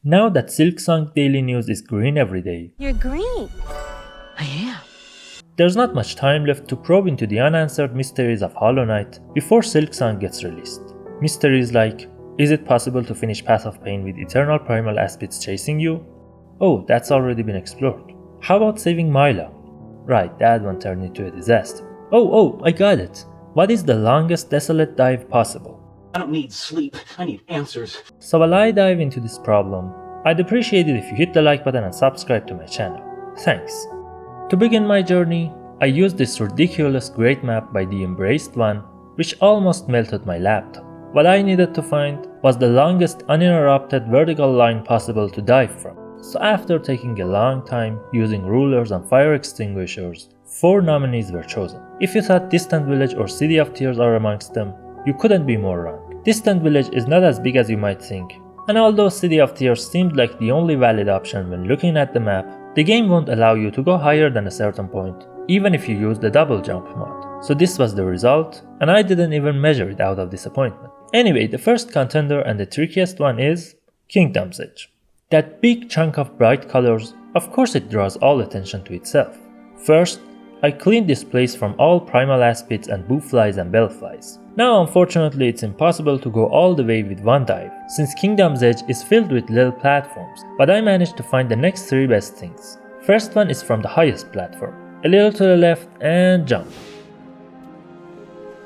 Now that Silksong Daily News is green every day, You're green. I am. there's not much time left to probe into the unanswered mysteries of Hollow Knight before Silksong gets released. Mysteries like, is it possible to finish Path of Pain with eternal primal aspects chasing you? Oh, that's already been explored. How about saving Myla? Right, that one turned into a disaster. Oh, I got it. What is the longest Desolate Dive possible? I don't need sleep, I need answers. So while I dive into this problem, I'd appreciate it if you hit the like button and subscribe to my channel. Thanks. To begin my journey, I used this ridiculous great map by the Embraced One, which almost melted my laptop. What I needed to find was the longest uninterrupted vertical line possible to dive from. So after taking a long time using rulers and fire extinguishers, 4 nominees were chosen. If you thought Distant Village or City of Tears are amongst them, you couldn't be more wrong. Distant Village is not as big as you might think, and although City of Tears seemed like the only valid option when looking at the map, the game won't allow you to go higher than a certain point, even if you use the double jump mod. So this was the result, and I didn't even measure it out of disappointment. Anyway, the first contender and the trickiest one is Kingdom's Edge. That big chunk of bright colors, of course it draws all attention to itself. First, I cleaned this place from all primal aspids and booflies and bellflies. Now unfortunately it's impossible to go all the way with one dive, since Kingdom's Edge is filled with little platforms, but I managed to find the next 3 best things. First one is from the highest platform, a little to the left and jump.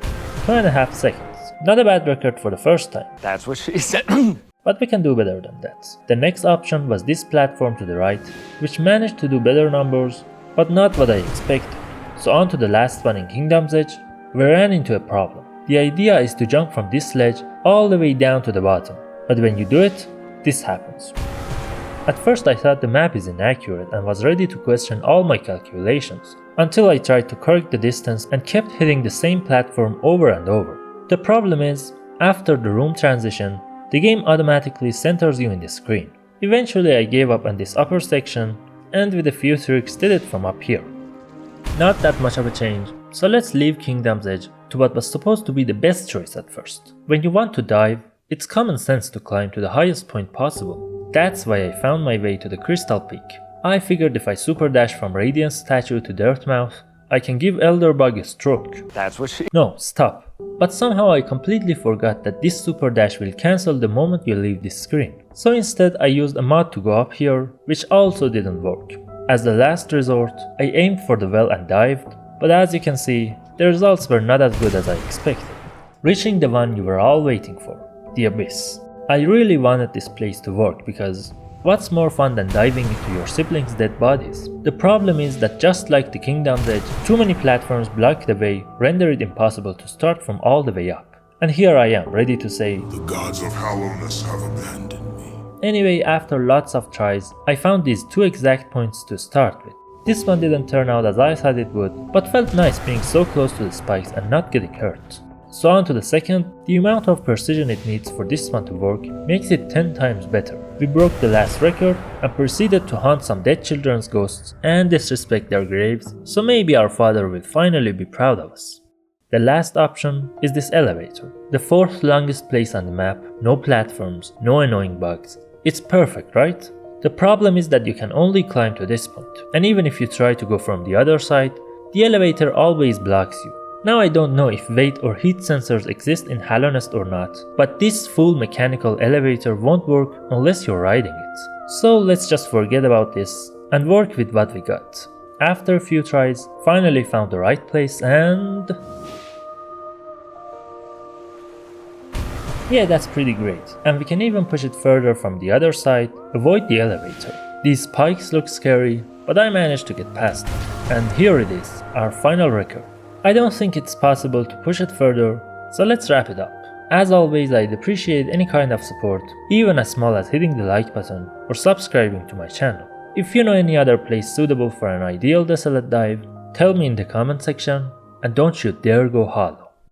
2.5 seconds, not a bad record for the first time. That's what she said. But we can do better than that. The next option was this platform to the right, which managed to do better numbers, but not what I expected. So on to the last one in Kingdom's Edge, we ran into a problem. The idea is to jump from this ledge all the way down to the bottom, but when you do it, this happens. At first I thought the map is inaccurate and was ready to question all my calculations, until I tried to correct the distance and kept hitting the same platform over and over. The problem is, after the room transition, the game automatically centers you in the screen. Eventually I gave up on this upper section, and with a few tricks did it from up here. Not that much of a change, so let's leave Kingdom's Edge to what was supposed to be the best choice at first. When you want to dive, it's common sense to climb to the highest point possible. That's why I found my way to the Crystal Peak. I figured if I super dash from Radiance Statue to Dirtmouth, I can give Elderbug a stroke. That's what she... No, stop. But somehow I completely forgot that this super dash will cancel the moment you leave this screen. So instead I used a mod to go up here, which also didn't work. As the last resort, I aimed for the well and dived, but as you can see, the results were not as good as I expected. Reaching the one you were all waiting for, the Abyss. I really wanted this place to work because what's more fun than diving into your siblings' dead bodies? The problem is that just like the Kingdom's Edge, too many platforms block the way, render it impossible to start from all the way up. And here I am, ready to say, The gods of Hallownest have abandoned me. Anyway, after lots of tries, I found these 2 exact points to start with. This one didn't turn out as I thought it would, but felt nice being so close to the spikes and not getting hurt. So on to the second, the amount of precision it needs for this one to work makes it 10 times better. We broke the last record and proceeded to haunt some dead children's ghosts and disrespect their graves, so maybe our father will finally be proud of us. The last option is this elevator, the 4th longest place on the map, no platforms, no annoying bugs. It's perfect, right? The problem is that you can only climb to this point, and even if you try to go from the other side, the elevator always blocks you. Now I don't know if weight or heat sensors exist in Hallownest or not, but this full mechanical elevator won't work unless you're riding it. So let's just forget about this and work with what we got. After a few tries, finally found the right place and... yeah, that's pretty great, and we can even push it further from the other side, avoid the elevator. These spikes look scary, but I managed to get past them. And here it is, our final record. I don't think it's possible to push it further, so let's wrap it up. As always, I'd appreciate any kind of support, even as small as hitting the like button or subscribing to my channel. If you know any other place suitable for an ideal Desolate Dive, tell me in the comment section, and don't you dare go hollow.